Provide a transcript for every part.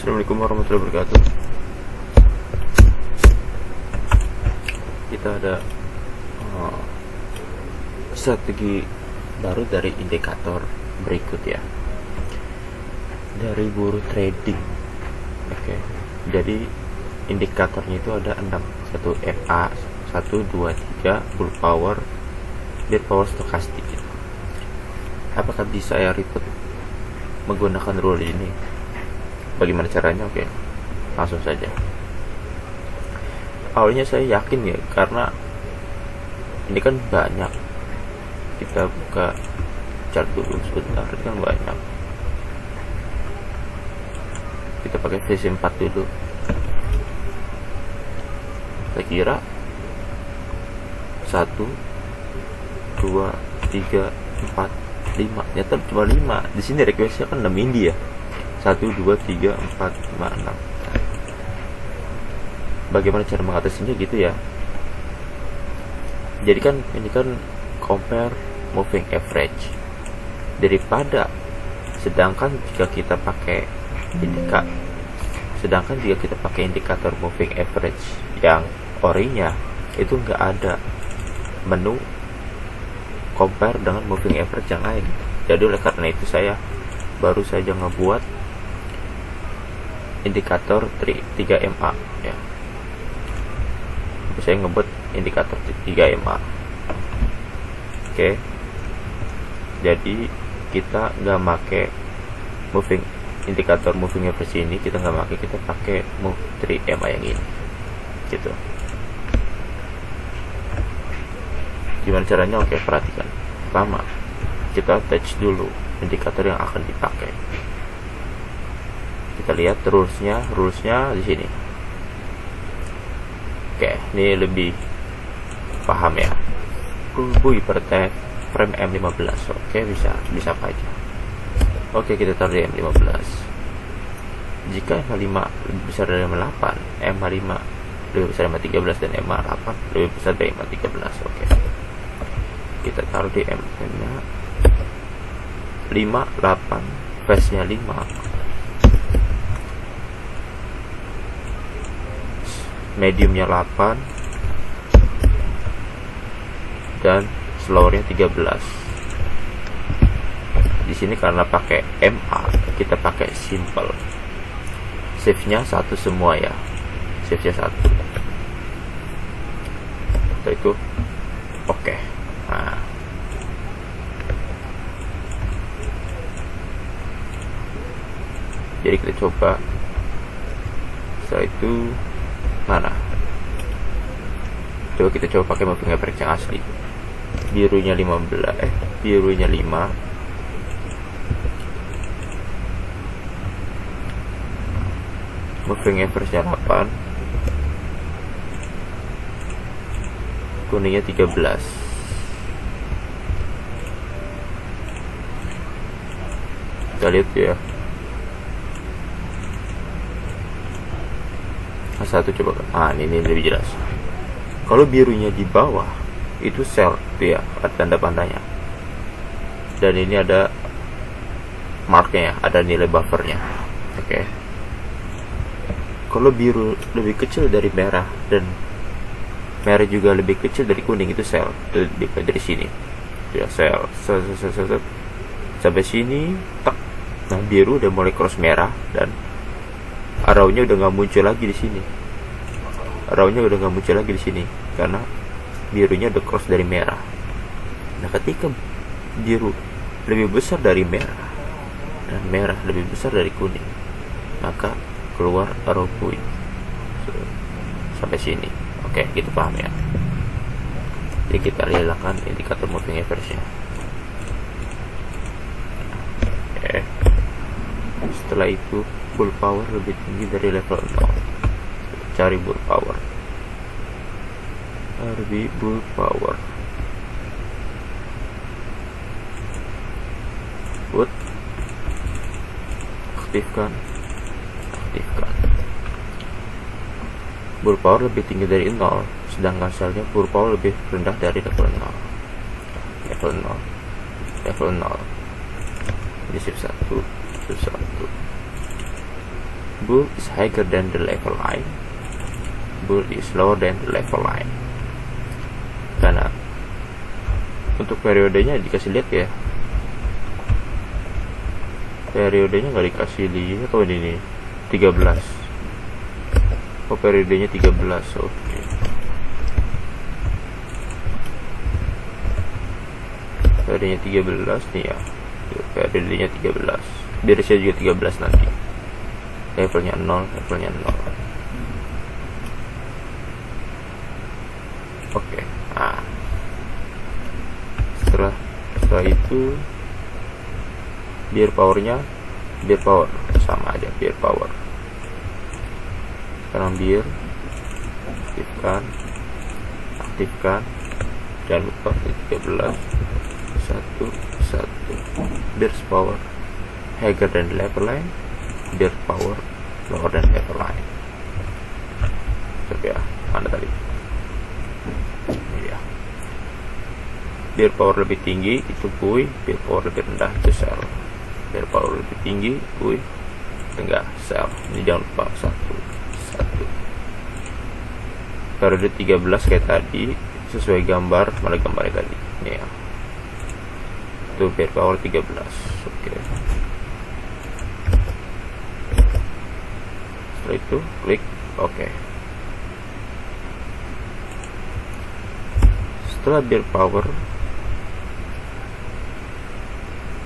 Assalamualaikum warahmatullahi wabarakatuh. Kita ada strategi baru dari indikator berikut ya, dari buruh trading. Oke. Jadi indikatornya itu ada 6, 1 MA, 1, 2, 3 bull power, bid power stokastik gitu. Apakah bisa ya report menggunakan rule ini? Bagaimana caranya? Oke, langsung saja. Awalnya saya yakin ya, karena ini kan banyak. Kita buka chart dulu sebentar, ini kan banyak. Kita pakai VC4 dulu. Saya kira 1, 2, 3, 4, 5. Ternyata cuma 5. Di sini requestnya kan 6 indi ya. 1, 2, 3, 4, 5, 6. Bagaimana cara mengatasinya gitu ya? Jadi kan ini kan compare moving average. Daripada sedangkan jika kita pakai indikator moving average yang orinya itu nggak ada menu compare dengan moving average yang lain. Jadi oleh karena itu saya baru saja ngebuat indikator 3MA ya. Saya ngebuat indikator 3MA. Oke. Jadi kita nggak make indikator moving average ini, kita nggak pakai, kita pakai 3MA yang ini gitu. Gimana caranya? Oke, perhatikan. Pertama, kita attach dulu indikator yang akan dipakai. Kita lihat rulesnya di sini. Oke, ini lebih paham ya. Rule per frame M15. Oke, bisa apa aja. Oke, kita taruh di M15. Jika M5 lebih besar dari M8, M5 lebih besar dari M13, dan M8 lebih besar dari M13. Oke, kita taruh di M5 8, phase nya 5, mediumnya 8, dan slowernya 13. Di sini karena pakai MA, kita pakai simple. Shift-nya 1 semua ya. Shift-nya 1. Setelah itu oke. Nah, jadi kita coba. Setelah itu mana? Coba kita pakai moving average yang asli. Birunya 5. Moving average 8. Kuningnya 13. Kita lihat ya. Satu coba. Ini lebih jelas. Kalau birunya di bawah itu sell tuh ya, ada tanda pandanya. Dan ini ada marknya, ada nilai buffernya. Oke. Kalau biru lebih kecil dari merah dan merah juga lebih kecil dari kuning, itu sell. Dari sini ya, sell sampai sini tak. Nah, biru udah mulai cross merah dan arrownya udah nggak muncul lagi di sini. Karena birunya udah cross dari merah. Nah, ketika biru lebih besar dari merah dan merah lebih besar dari kuning, maka keluar arrow point sampai sini. Oke, gitu paham ya. Jadi kita hilangkan indikator moving average-nya. Oke. Setelah itu bull power lebih tinggi dari level 0. Cari bull power. RB bull power. Put. Aktifkan. Bull power lebih tinggi dari 0, sedangkan selnya bull power lebih rendah dari level 0. Level 0. Ini shift 1. Bool is higher than the level line, bool is lower than the level line. Karena untuk periodenya dikasih lihat ya, periodenya nggak dikasih lihat. Oh ini 13. Oh periodenya 13. Oke. Periodenya 13 nih ya, periodenya 13. Biar saya juga 13 nanti. Levelnya 0, levelnya 0. Oke. Nah, setelah itu biar power sama aja, biar power. Sekarang biar aktifkan, jangan lupa 13 1 biar power higher than the level line, biar power lower than level line. Coba ya, mana tadi? Ini ya. Biar power lebih tinggi itu buoy, biar power lebih rendah itu sail. Biar power lebih tinggi buoy, enggak sail. Ini jangan lupa 1 periode 13 kayak tadi, sesuai gambar mana gambarnya tadi. Ini ya. Itu biar power 13. Oke. Setelah itu klik oke. Setelah biar power,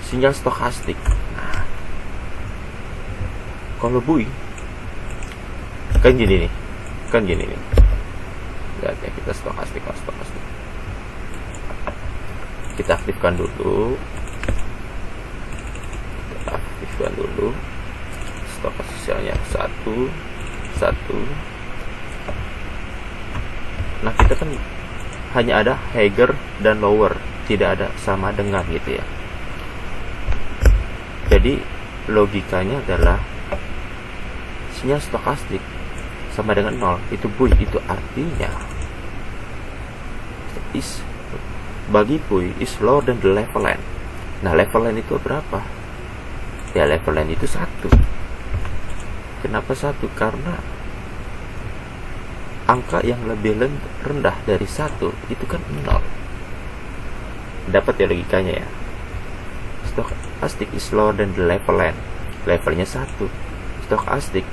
sinyal stokastik. Nah, kalau buoy kan gini nih, lihat ya, kita stokastik. Kita aktifkan dulu, stokastik sinyalnya 1. Nah kita kan hanya ada higher dan lower, tidak ada sama dengan gitu ya. Jadi logikanya adalah sinyal stokastik sama dengan 0 itu buoy, itu artinya bagi buoy is lower than the level line. Nah level line itu berapa? Ya level line itu 1. Kenapa 1? Karena angka yang lebih rendah dari 1 itu kan 0. Dapat ya logikanya ya. Stochastic is lower than the level line, levelnya 1. Stochastic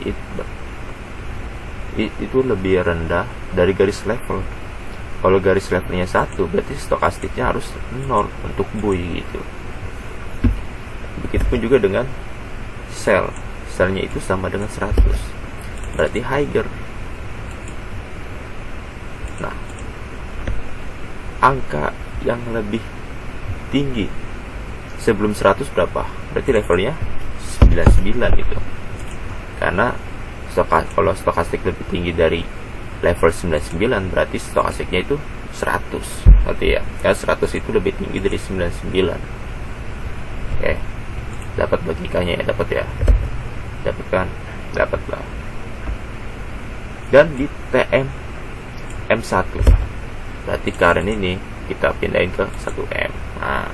itu lebih rendah dari garis level. Kalau garis levelnya 1, berarti stokastiknya harus 0 untuk buoy gitu. Begitupun juga dengan selnya itu sama dengan 100, berarti higher. Nah, angka yang lebih tinggi sebelum 100 berapa? Berarti levelnya 99 gitu. Karena kalau stokastik lebih tinggi dari level 99, berarti stokastiknya itu 100. Berarti ya, karena 100 itu lebih tinggi dari 99. Oke. Dapat logikanya ya, dapat ya. Dapat kan? Dapat lah. Dan di TM M1. Berarti current ini kita pindahin ke 1M. Nah.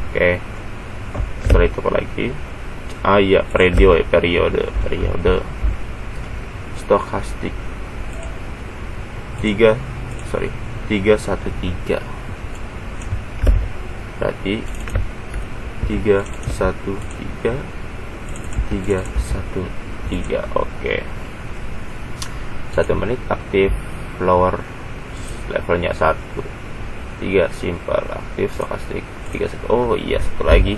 Oke. Setelah itu apa lagi? Iya, periode stokastik 313. Berarti 313. Oke. 1 menit aktif lower levelnya 1. 3 simple aktif stokastik 31. Oh iya, satu lagi.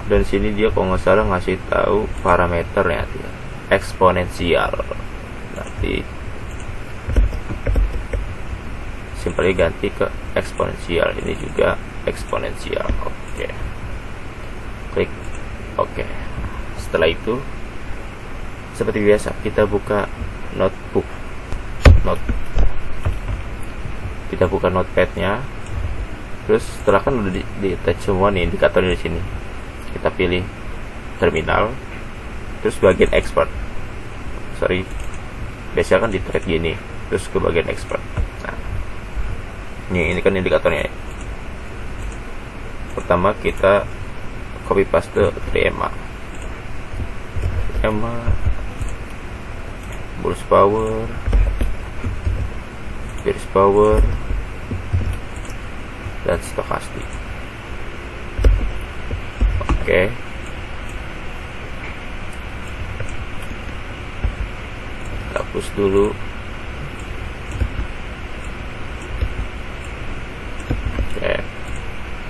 Dan sini dia kalau nggak salah ngasih tahu parameternya ya, eksponensial. Nanti simpelnya ganti ke eksponensial. Ini juga eksponensial. Oke. Klik oke. Setelah itu seperti biasa kita buka kita buka notepadnya. Terus setelah kan udah di attach semua nih indikator di sini, kita pilih terminal, terus bagian export. Biasanya kan di thread gini, terus ke bagian export. Nah, ini kan indikatornya. Pertama kita copy paste 3MA. EMA, burst power, burst power, dan stokastik. Oke. Hapus dulu. Oke.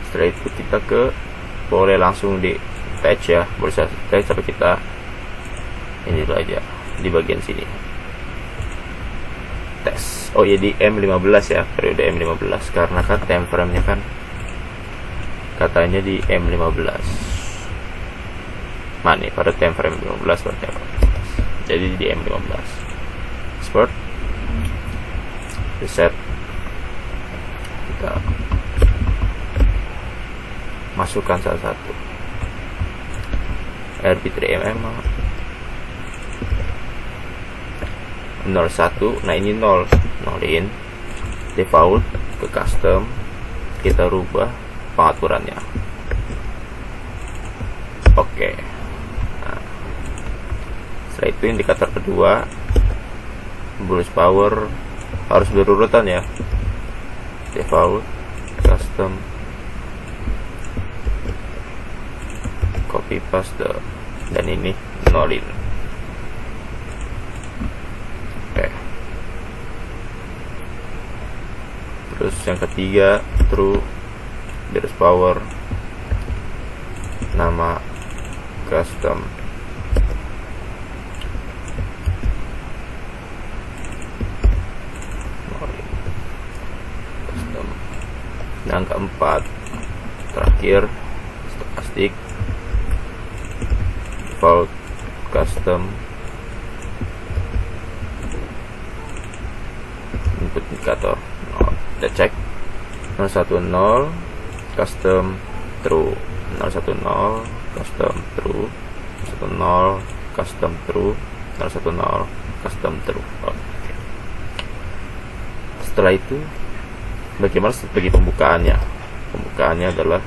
Setelah itu kita boleh langsung di attach ya, boleh attach sampai kita ini dulu aja di bagian sini. Tes. Oh ya, di M15 ya, periode M15 karena kan time frame-nya kan katanya di M15. Mana nih pada time frame 15 pada time frame 15. Jadi di M15. Export. Reset. Kita masukkan salah satu RB3MM 01. Nah ini 0, nolin default ke custom, kita rubah pengaturannya. Oke. Nah, setelah itu indikator kedua, burst power harus berurutan ya, default, custom, copy paste, dan ini nolin. Oke. Terus yang ketiga, true, burst power, nama custom, custom. Yang keempat, terakhir, stokastik, default, custom, input indikator. Kita cek 010 custom true, 010 custom true, 010 custom true, 010 custom true. Oke. Setelah itu bagaimana strategi pembukaannya? Pembukaannya adalah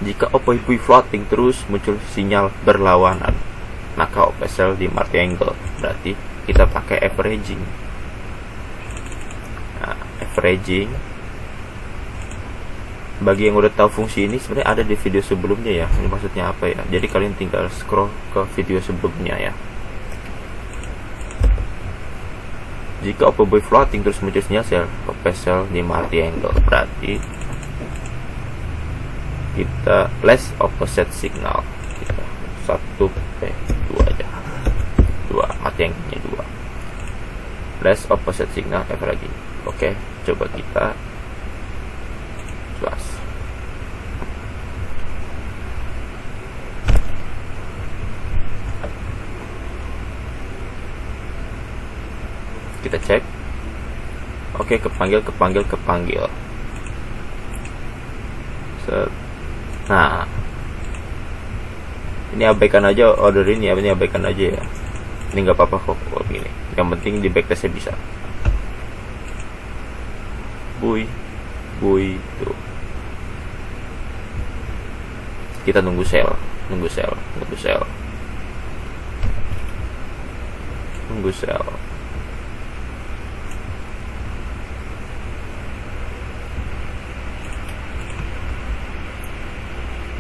jika OPV floating terus muncul sinyal berlawanan, maka OPSL di mark angle, berarti kita pakai averaging. Nah, averaging bagi yang udah tahu fungsi ini sebenarnya ada di video sebelumnya ya. Ini maksudnya apa ya? Jadi kalian tinggal scroll ke video sebelumnya ya. Jika OPV floating terus muncul sinyal OPSL di mark angle, berarti kita less opposite signal, kita 2 aja, 2 mati yang 2 less opposite signal averaging. Oke, coba kita jelas. Kita cek. Oke, kepanggil. Nah, ini abaikan aja order ini abaikan aja ya. Ini nggak apa-apa kok kalau begini. Yang penting di backtestnya bisa. Buy tuh. Kita nunggu sell.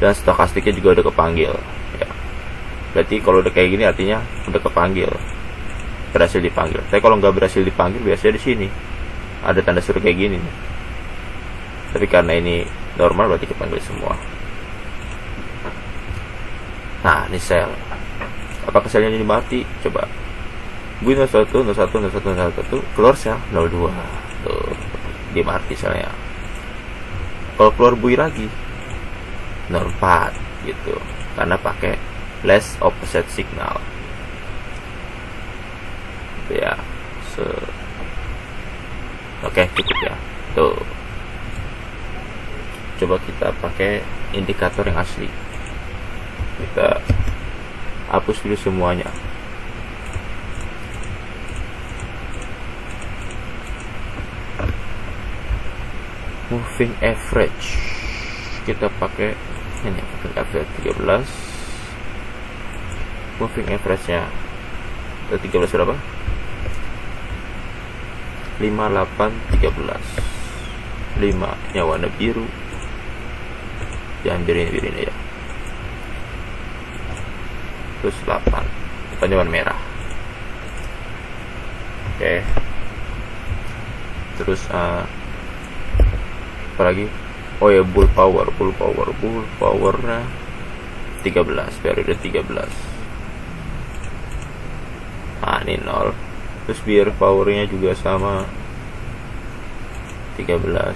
Dan stokastiknya juga udah kepanggil ya. Berarti kalau udah kayak gini artinya udah kepanggil, berhasil dipanggil. Tapi kalau nggak berhasil dipanggil, biasanya di sini ada tanda seru kayak gini nih. Tapi karena ini normal, berarti kepanggil semua. Nah, ini sell. Apakah sellnya ini mati? Coba gue 01 keluar sell 02 tuh, dia mati sellnya. Kalau keluar bui lagi 04 gitu, karena pakai less opposite signal ya. Oke, cukup ya tuh. Coba kita pakai indikator yang asli, kita hapus dulu semuanya. Moving average kita pakai ini, average 13. moving average nya 13 berapa? 58 13. 5 nya warna biru, jangan biru ya. Terus 8 warna merah. Oke. Terus apa lagi? Oh ya, bull powernya 13, periode 13. Nah, ini 0. Terus bear powernya juga sama 13.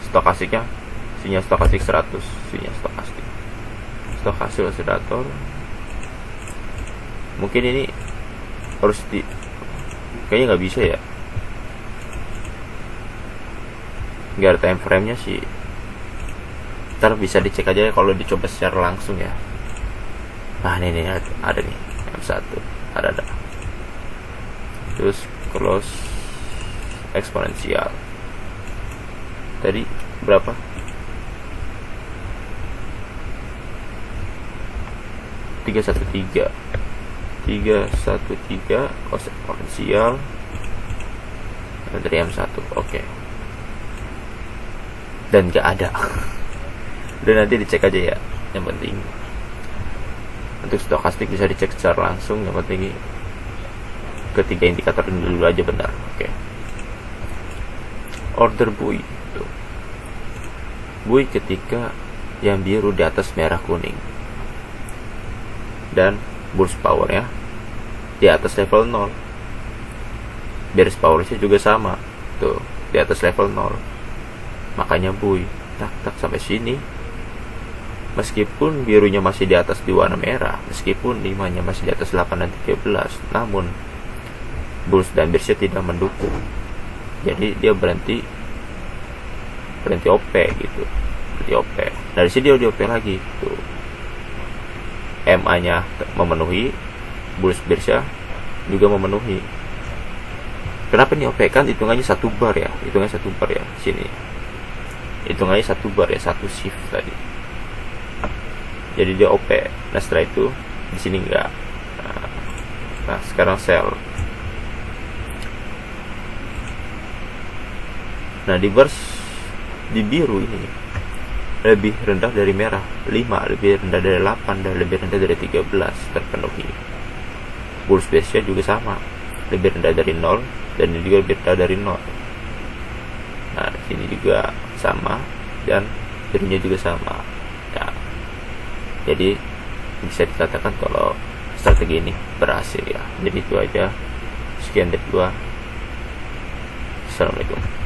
Stokastiknya sinyal stokastik 100, sinyal stokastik. Stokastik oscillator. Mungkin ini harus kayaknya nggak bisa ya. Nggak ada time frame nya sih. Ntar bisa dicek aja ya kalau dicoba secara langsung ya. Nah ini ada nih M1 ada. Terus close eksponensial tadi berapa? 313 close eksponensial dari M1. Oke. Dan gak ada. Udah, nanti dicek aja ya. Yang penting untuk stokastik bisa dicek secara langsung. Yang penting ketiga indikator ini dulu aja benar. Oke. Order buoy. Tuh. Buoy ketika yang biru di atas merah kuning. Dan burst power ya di atas level 0. Bearish powernya juga sama. Tuh, di atas level 0. Makanya buoy. Tak sampai sini. Meskipun birunya masih di atas di warna merah, meskipun 5-nya masih di atas 8 dan 13, namun bulls dan bearish tidak mendukung. Jadi dia berhenti OP gitu. Berhenti OP. Dari sini dia di OP lagi tuh. MA-nya memenuhi, bulls bearish juga memenuhi. Kenapa ini OP? Kan hitungannya 1 bar ya. Sini. Hitungannya 1 bar ya, 1 shift tadi. Jadi dia OP. Nah setelah itu di sini enggak. Nah sekarang sell. Nah di bars di biru ini lebih rendah dari merah 5, lebih rendah dari 8, dan lebih rendah dari 13 terpenuhi. Bulls base-nya juga sama, lebih rendah dari 0, dan ini juga lebih rendah dari 0. Nah sini juga sama, dan birunya juga sama ya. Jadi bisa dikatakan kalau strategi ini berhasil ya. Jadi itu aja, sekian dari gua. Assalamualaikum.